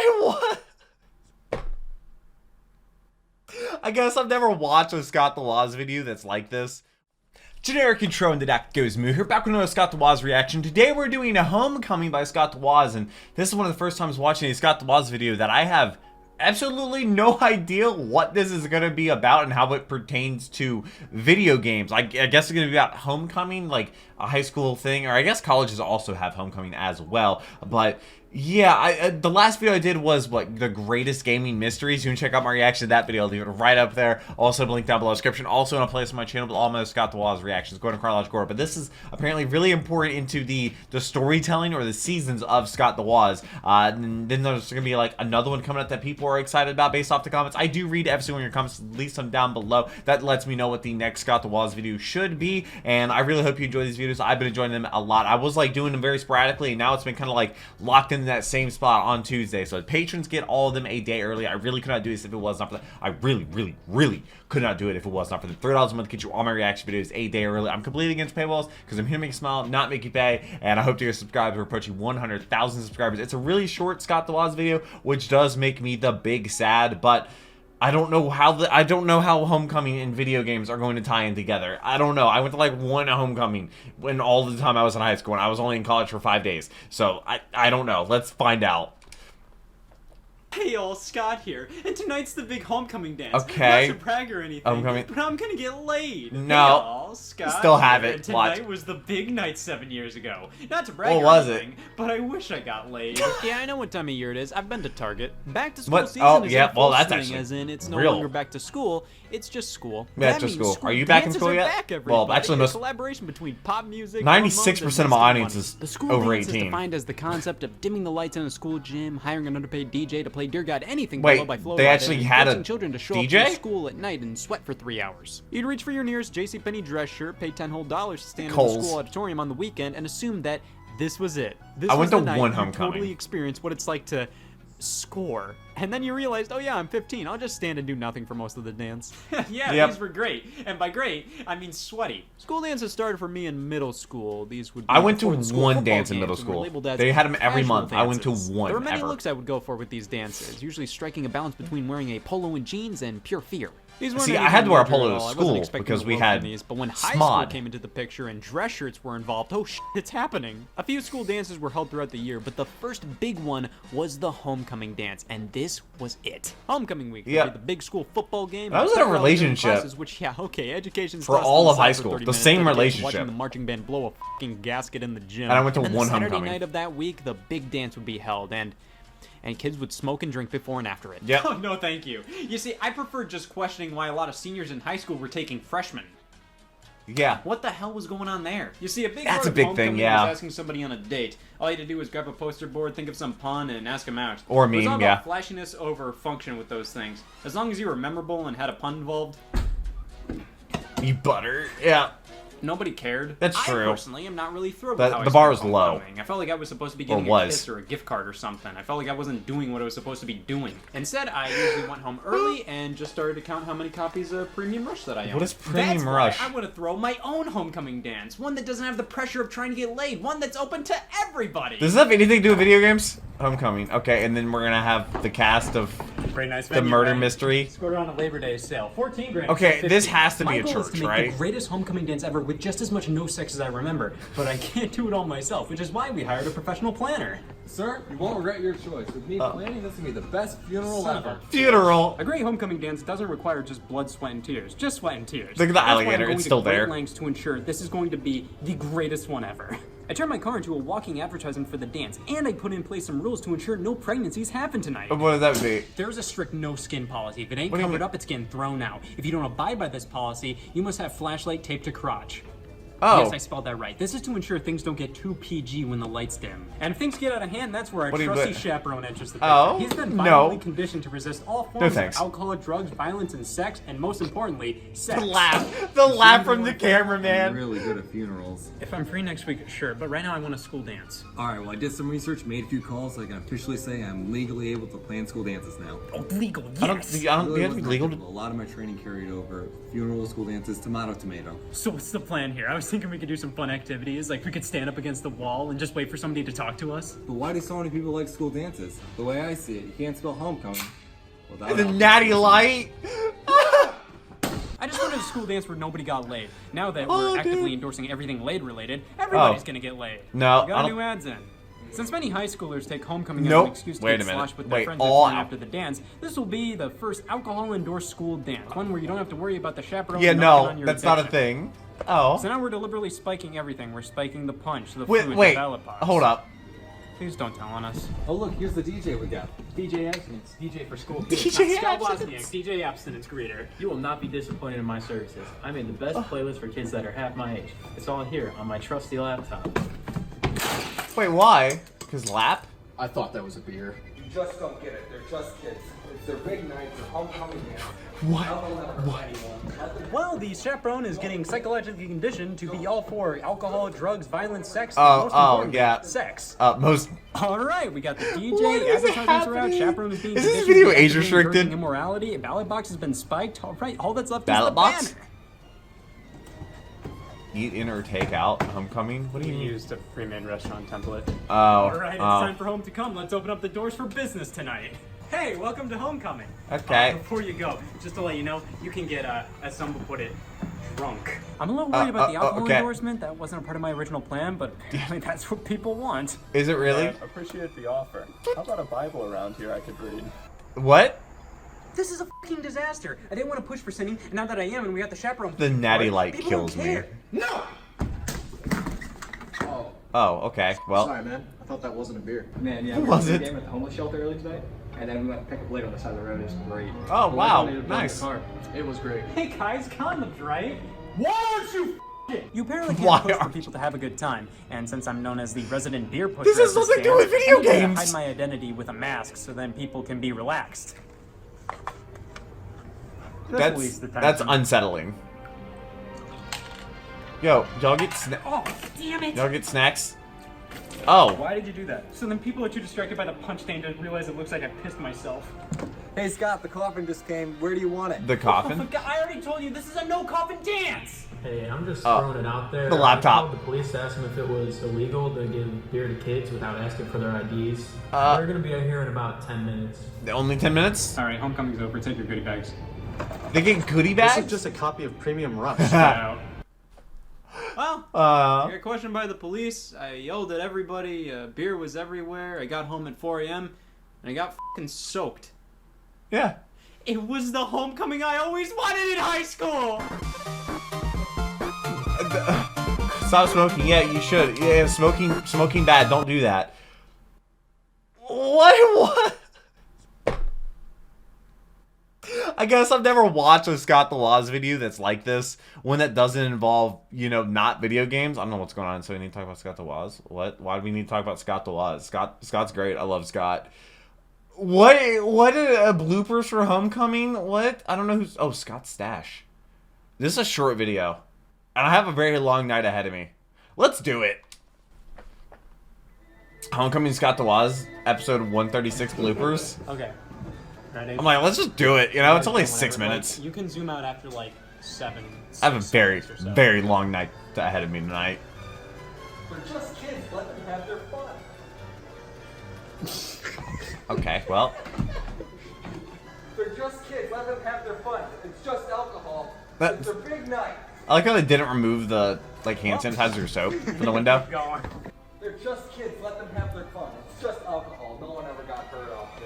What? I guess I've never watched a Scott the Woz video that's like this. Generic intro into that goes Moo here, back with another Scott the Woz reaction. Today we're doing a Homecoming by Scott the Woz, and this is one of the first times watching a Scott the Woz video that I have absolutely no idea what this is going to be about and how it pertains to video games. I guess it's going to be about homecoming, like a high school thing, or I guess colleges also have homecoming as well. But yeah, the last video I did was what, the greatest gaming mysteries. You can check out my reaction to that video. I'll leave it right up there. Also, link down below in the description. Also, in a playlist on my channel with all my Scott the Woz reactions, going to chronological order. But this is apparently really important into the storytelling or the seasons of Scott the Woz. And then there's going to be like another one coming up that people are excited about based off the comments. I do read every single one of your comments, leave some down below. That lets me know what the next Scott the Woz video should be. And I really hope you enjoy these videos. I've been enjoying them a lot. I was like doing them very sporadically, and now it's been kind of like locked in that same spot on Tuesday. So patrons get all of them a day early. I really could not do this if it was not for that. I really could not do it if it was not for them. $3 a month get you all my reaction videos a day early. I'm completely against paywalls because I'm here to make you smile, not make you pay. And I hope to get subscribers. We're approaching 100,000 subscribers. It's a really short Scott the Woz video, which does make me the big sad, but I don't know how homecoming and video games are going to tie in together. I don't know. I went to like one homecoming when all the time I was in high school, and I was only in college for 5 days. So I don't know. Let's find out. Hey y'all, Scott here, and tonight's the big homecoming dance. Okay. Not to brag or anything, Homecoming. but I'm gonna get laid. No. Hey y'all, Scott Still have here, it. and tonight Watch. was the big night 7 years ago. Not to brag What or was anything, but I wish I got laid. Yeah, I know what time of year it is. I've been to Target. Back to school What? season Oh, is yeah, in full well, that's swing, actually as in it's no real. longer back to school. It's just school. Yeah, That it's just means school. Are you back in dances school are yet? back, Well, everybody. actually, A most collaboration between pop music, 96% of my audience is the school over dance 18. is defined as the concept of dimming the lights in a school gym, hiring an underpaid DJ to play Dear God anything Wait, followed by Flow they Rider, actually and had a forcing children to show DJ? up to school at night and sweat for 3 hours. You'd reach for your nearest JCPenney dress shirt, pay $10 whole to stand in the Kohl's. school auditorium on the weekend, and assume that this was it. This I was went the to night one you homecoming. totally experienced what it's like to score. And then you realized, oh yeah, I'm 15. I'll just stand and do nothing for most of the dance. Yeah, Yep. these were great, and by great, I mean sweaty. School dances started for me in middle school. These would be I went to before the school one football dance in games middle and were school. labeled as They had 'em every casual month. I went to dances. one There were many ever. looks I would go for with these dances, usually striking a balance between wearing a polo and jeans and pure fear. These weren't See, I anything had to wear a major polo at to all. I wasn't school expecting because the we world had from these, but when high school SMOD. came into the picture and dress shirts were involved, oh shit, it's happening. A few school dances were held throughout the year, but the first big one was the homecoming dance, and this was it. Homecoming week, Yeah. the big school football game. I was in a several other relationship classes, which, yeah, okay, education for all of high school. The same relationship. Watching the marching band blow a fucking gasket in the gym. And I went to then one the Saturday homecoming. night of that week, the big dance would be held, and kids would smoke and drink before and after it. Yep. Oh, no thank you. You see, I prefer just questioning why a lot of seniors in high school were taking freshmen. Yeah. What the hell was going on there? You see, a big That's part a of big homecoming thing, yeah. was asking somebody on a date. All you had to do was grab a poster board, think of some pun, and ask them out. Or a It was meme, all yeah. about flashiness over function with those things. As long as you were memorable and had a pun involved, You butter. Yeah. nobody cared. That's I true. personally am not really thrilled The- with how the I bar spent was low. homecoming. I felt like I was supposed to be Or getting a was. kiss or a gift card or something. I felt like I wasn't doing what I was supposed to be doing. Instead, I usually went home early and just started to count how many copies of Premium Rush that I owned. What is Premium That's Rush? Why I want to throw my own homecoming dance. One that doesn't have the pressure of trying to get laid. One that's open to everybody. Does this have anything to do with video games? Homecoming. Okay, and then we're gonna have the cast of Very nice the murder mystery. Scored on a Labor Day sale. 14 grand. Okay, this has to be My a goal is church, to make right? the greatest homecoming dance ever with just as much no sex as I remember, but I can't do it all myself, which is why we hired a professional planner. Sir, you won't regret your choice. With me planning, this will be the best funeral Son of ever. Funeral. A great homecoming dance doesn't require just blood, sweat, and tears. Just sweat and tears. Look at the That's why I'm alligator, going it's to still great there. lengths to ensure this is going to be the greatest one ever. I turned my car into a walking advertisement for the dance, and I put in place some rules to ensure no pregnancies happen tonight. What does that be? There's a strict no skin policy. If it ain't What do you covered mean? up, it's getting thrown out. If you don't abide by this policy, you must have flashlight taped to crotch. Oh. Yes, I spelled that right. This is to ensure things don't get too PG when the lights dim. And if things get out of hand, that's where our What do you trusty do? chaperone enters the picture. Oh, He's been no. violently conditioned to resist all forms thanks. of alcohol, drugs, violence, and sex, and most importantly, sex. The laugh. The laugh from the cameraman. Really good at funerals. If I'm free next week, sure, but right now I want a school dance. Alright, well I did some research, made a few calls, so I can officially say I'm legally able to plan school dances now. Oh, legal, I don't. yes! You have to wasn't be legal. that difficult. A lot of my training carried over. Funeral, school dances, tomato, tomato. So what's the plan here? I was was thinking we could do some fun activities, like we could stand up against the wall and just wait for somebody to talk to us. But why do so many people like school dances? The way I see it, you can't spell homecoming without The natty light. I just wanted a school dance where nobody got laid. Now that Oh, we're actively dude. endorsing everything laid related, everybody's Oh. gonna get laid. No, We got I don't- new ads in. Since many high schoolers take homecoming as Nope. an excuse to Wait get a minute. sloshed with their Wait, friends all before and out. after the dance, this will be the first alcohol-endorsed school dance. One where you don't have to worry about the chaperone Yeah, knocking no, on your that's not a addiction. thing. Oh. So now we're deliberately spiking everything. We're spiking the punch, the Wait, food, the wait. ballot box. Hold up. Please don't tell on us. Oh look, here's the DJ we got. DJ Abstinence, DJ for school kids. DJ Scott Abstinence. Wozniak, DJ Abstinence Greeter. You will not be disappointed in my services. I made the best playlist for kids that are half my age. It's all here on my trusty laptop. Wait, why? Because lap? I thought that was a beer. You just don't get it. They're just kids. It's their big night. Their homecoming dance. What? Well, the chaperone is getting psychologically conditioned to be all for alcohol, drugs, violence, sex, Oh, and most oh, importantly, yeah. sex. Most. All right, we got the What DJ, is advertisements are out, happening? chaperone is being Is this conditioned video to age actively restricted? encouraging immorality, a ballot box has been spiked. All right, all that's left Ballot is the box? banner. Eat in or take out homecoming? What do you We mean? used a pre-made restaurant template. Oh. All right, it's Oh. time for home to come. Let's open up the doors for business tonight. Hey, welcome to homecoming. Okay. Before you go, just to let you know, you can get, as someone put it, drunk. I'm a little worried about the alcohol okay. endorsement. That wasn't a part of my original plan, but apparently that's what people want. Is it really? Appreciate the offer. How about a Bible around here I could read? What? This is a fucking disaster. I didn't want to push for sinning, and now that I am, and we got the chaperone. The natty What? light People kills don't me. care. No! Oh, okay. Well, Sorry, man. I thought that wasn't a beer. Man, yeah, Who we was were it? at the homeless shelter earlier tonight, and then we went to pick up later on the side of the road. It was great. oh We wow, donated a bill in nice. the car. It was great. Hey guys, condoms, right? Why aren't you? You apparently Why can't push for aren't people to have a good time, and since I'm known as the resident beer pusher, This has at nothing to do with stand, video I need to games. hide my identity with a mask, so then people can be relaxed. Just waste the time That's for me. unsettling. Yo, y'all get Oh, damn it! y'all get snacks? Oh, Why did you do that? So then people are too distracted by the punch stain to realize it looks like I pissed myself. Hey Scott, the coffin just came. Where do you want it? the Oh, coffin. God, I already told you this is a no coffin dance! Hey, I'm just Oh, throwing it out there. the laptop. I called the police to ask them if it was illegal to give beer to kids without asking for their IDs. They're gonna be out here in about 10 minutes. Only 10 minutes? Alright, homecoming's over. Take your goodie bags. They get goodie This bags? is just a copy of Premium Rush. Out. Well, I Uh, got questioned by the police. I yelled at everybody. Beer was everywhere. I got home at 4 a.m. and I got fucking soaked. yeah. It was the homecoming I always wanted in high school. Stop smoking. Yeah, you should. Yeah, smoking bad. Don't do that. What? I guess I've never watched a Scott the Laws video that's like this. One that doesn't involve, you know, not video games. I don't know what's going on, so we need to talk about Scott the Laws. What? Why do we need to talk about Scott the Laws? Scott's great. I love Scott. What a bloopers for homecoming? What? I don't know who's... Oh, Scott's stash. This is a short video. And I have a very long night ahead of me. Let's do it. Homecoming Scott the Laws, episode 136 bloopers. Okay. Ready? I'm like, let's just do it. You know, it's only 6 minutes. You can zoom out after like 7. I have a very, 6 or so. very long night ahead of me tonight. They're just kids. Let them have their fun. Okay, well, They're just kids. Let them have their fun. It's just alcohol. But- It's their big night. I like how they didn't remove the like hand sanitizer or soap from the window. Going. They're just kids. Let them have their fun. It's just alcohol. No one ever got hurt off it.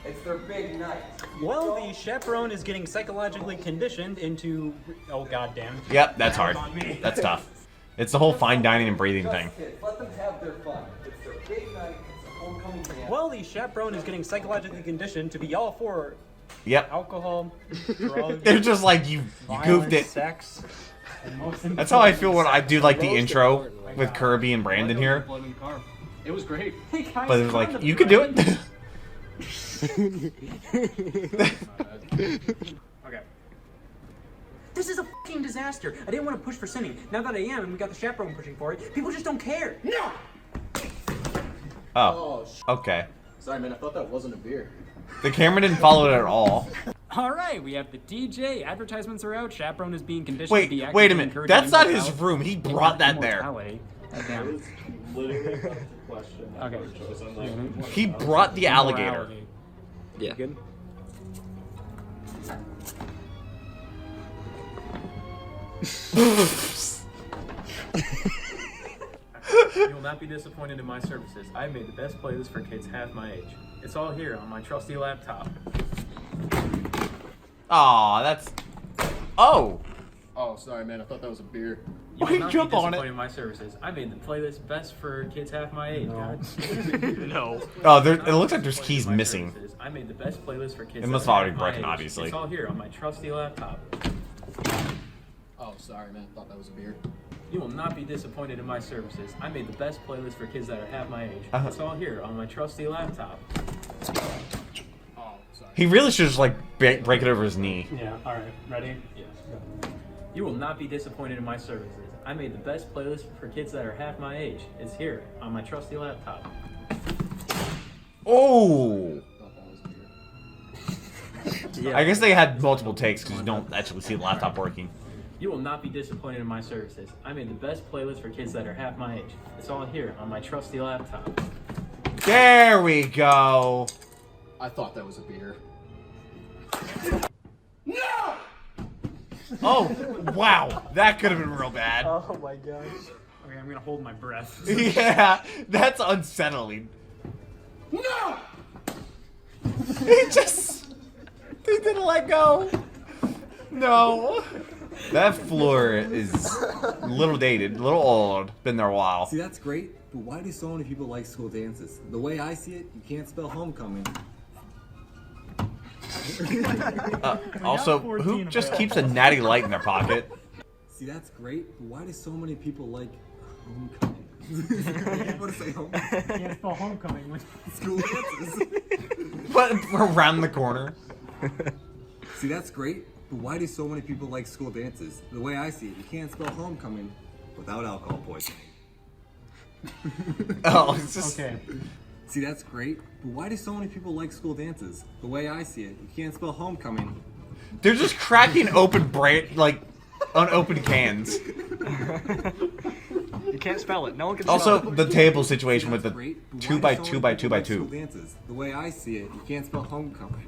It's their big night. Well, the chaperone is getting psychologically conditioned into. Oh goddamn. Yep, that's hard. On me. That's tough. It's the whole fine dining and breathing Just thing. kids. Let them have their fun. It's their big night. It's a homecoming dance. Well, the chaperone is getting psychologically conditioned to be all for Yep. alcohol, drugs, They're just like, you goofed violence, it. sex, and most That's how I feel when I do like the intro with Kirby and Brandon here. It was great. Hey guys, But it's like, condoms, you could do right? it. Okay. This is a fucking disaster. I didn't want to push for sinning. Now that I am, and we got the chaperone pushing for it, people just don't care. No. Oh, okay. Sorry, man. I thought that wasn't a beer. The camera didn't follow it at all. All right, we have the DJ. Advertisements are out. Chaperone is being conditioned to be active. Wait a minute. That's not his room. He brought that there. Damn. Okay. He brought the alligator. Morality. Yeah. Good. You will not be disappointed in my services. I made the best playlist for kids half my age. It's all here on my trusty laptop. Aw, that's... Oh! Oh, sorry, man. I thought that was a beer. You Why will not jump be on disappointed it? in my services. I made the playlist best for kids half my age. God. No. Oh, it looks like there's keys missing. I made the best playlist for kids. It must that have are already half my broken, age. obviously. It's all here on my trusty laptop. Oh, sorry, man. I thought that was a beer. You will not be disappointed in my services. I made the best playlist for kids that are half my age. It's all here on my trusty laptop. Oh, sorry. He really should just, like, break it over his knee. Yeah. All right. Ready? Yes. You will not be disappointed in my services. I made the best playlist for kids that are half my age. It's here on my trusty laptop. Oh! I thought that was a beer. I guess they had multiple takes because you don't actually see the laptop working. You will not be disappointed in my services. I made the best playlist for kids that are half my age. It's all here on my trusty laptop. There we go! I thought that was a beer. Oh, wow. That could have been real bad. Oh my gosh. Okay, I'm gonna hold my breath. Yeah, that's unsettling. No! He didn't let go. No. That floor is a little dated, a little old. Been there a while. See, that's great, but why do so many people like school dances? The way I see it, you can't spell homecoming. Also, who just keeps a natty light in their pocket? See, that's great, but why do so many people like homecoming? What to say homecoming? Can't spell homecoming with School dances. But around the corner. See, that's great, but why do so many people like school dances? The way I see it, you can't spell homecoming without alcohol poisoning. Oh, it's just... Okay. See, that's great, but why do so many people like school dances? The way I see it, you can't spell homecoming. They're just cracking open unopened cans. You can't spell it. No one can Also, spell it. the table situation with the Great, but 2 why by do so 2 many by people 2 by like 2. school dances? The way I see it, you can't spell homecoming.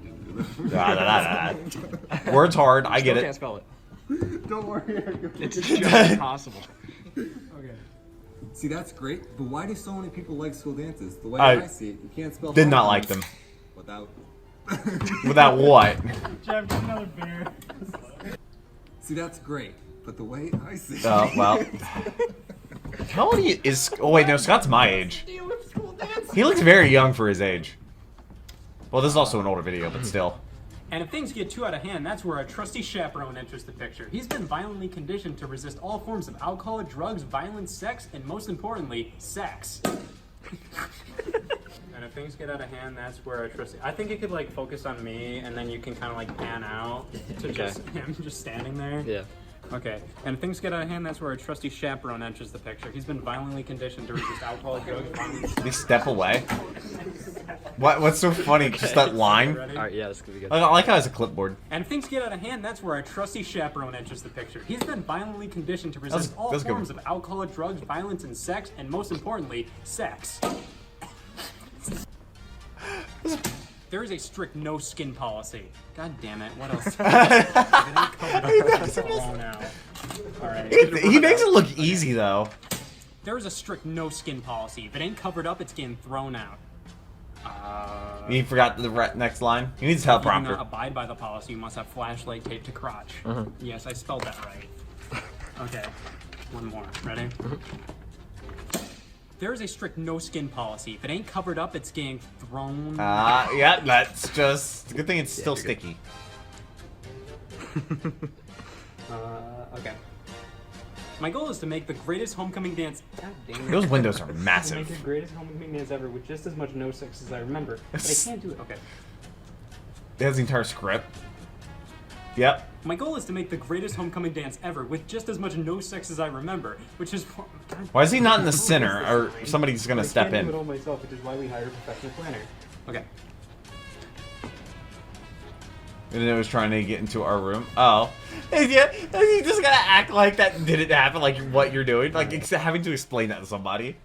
Words hard, I get Still can't it. spell it. Don't worry. It's just impossible. Okay. See, that's great, but why do so many people like school dances? The way I I see it, you can't spell Did not homecoming like them. without. Without what? Jeff, get another beer. See, that's great, but the way I see it. Oh, well. How old is... Oh, wait, no, Scott's my age. He looks very young for his age. Well, this is also an older video, but still. And if things get too out of hand, that's where our trusty chaperone enters the picture. He's been violently conditioned to resist all forms of alcohol, drugs, violence, sex, and most importantly, sex. And if things get out of hand, that's where our trusty... I think it could, like, focus on me, and then you can kind of, like, pan out to just him just standing there. Yeah. Okay, and if things get out of hand, that's where our trusty chaperone enters the picture. He's been violently conditioned to resist alcohol, drugs, violence... They step away. What's so funny? Just that line. Ready? Alright, yeah, this could be good. I like how it's a clipboard. And if things get out of hand, that's where our trusty chaperone enters the picture. He's been violently conditioned to resist That all was good. forms of alcohol, drugs, violence, and sex, and most importantly, sex. There is a strict no-skin policy. God damn it, what else? Alright. He makes it look easy, though. There is a strict no-skin policy. If it ain't covered up, it's getting thrown out. He forgot the next line. He needs a If you do not teleprompter. abide by the policy, you must have flashlight taped to crotch. Yes, I spelled that right. Okay, one more. Ready? There is a strict no-skin policy. If it ain't covered up, it's getting thrown. Yeah, that's just... Good thing it's still sticky. Okay. My goal is to make the greatest homecoming dance. God damn it. Those windows are To make massive. the greatest homecoming dance ever with just as much no sex as I remember. But I can't do it. Okay. It has the entire script. Yep. My goal is to make the greatest homecoming dance ever with just as much no sex as I remember, which is God. Why is he not in the center, or somebody's gonna step I can't do it in? all myself, which is why we hire a professional planner. Okay. And it was trying to get into our room. Oh. Yeah, you just gotta act like that didn't happen, like what you're doing. Like, having to explain that to somebody.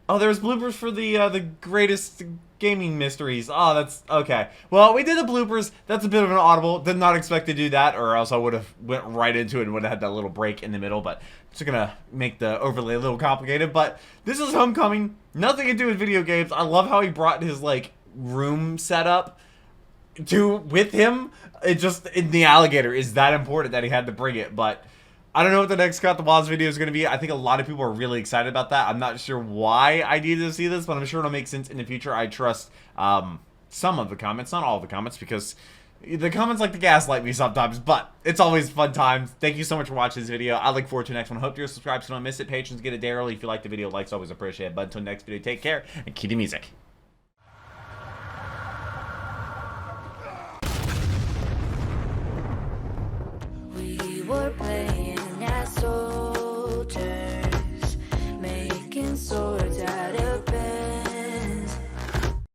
Oh, there's bloopers for the greatest gaming mysteries. Oh, that's okay. Well, we did the bloopers. That's a bit of an audible. Did not expect to do that, or else I would have went right into it and would have had that little break in the middle. But just gonna make the overlay a little complicated. But this is Homecoming. Nothing to do with video games. I love how he brought his like room setup with him. It just in the alligator is that important that he had to bring it. But I don't know what the next Scott the Woz video is going to be. I think a lot of people are really excited about that. I'm not sure why I needed to see this, but I'm sure it'll make sense in the future. I trust some of the comments, not all of the comments, because the comments like to gaslight me sometimes, but it's always fun times. Thank you so much for watching this video. I look forward to the next one. Hope you're subscribed so you don't miss it. Patrons get a day early. If you like the video, likes always appreciated. But until next video, take care and keep the music. We were playing that song.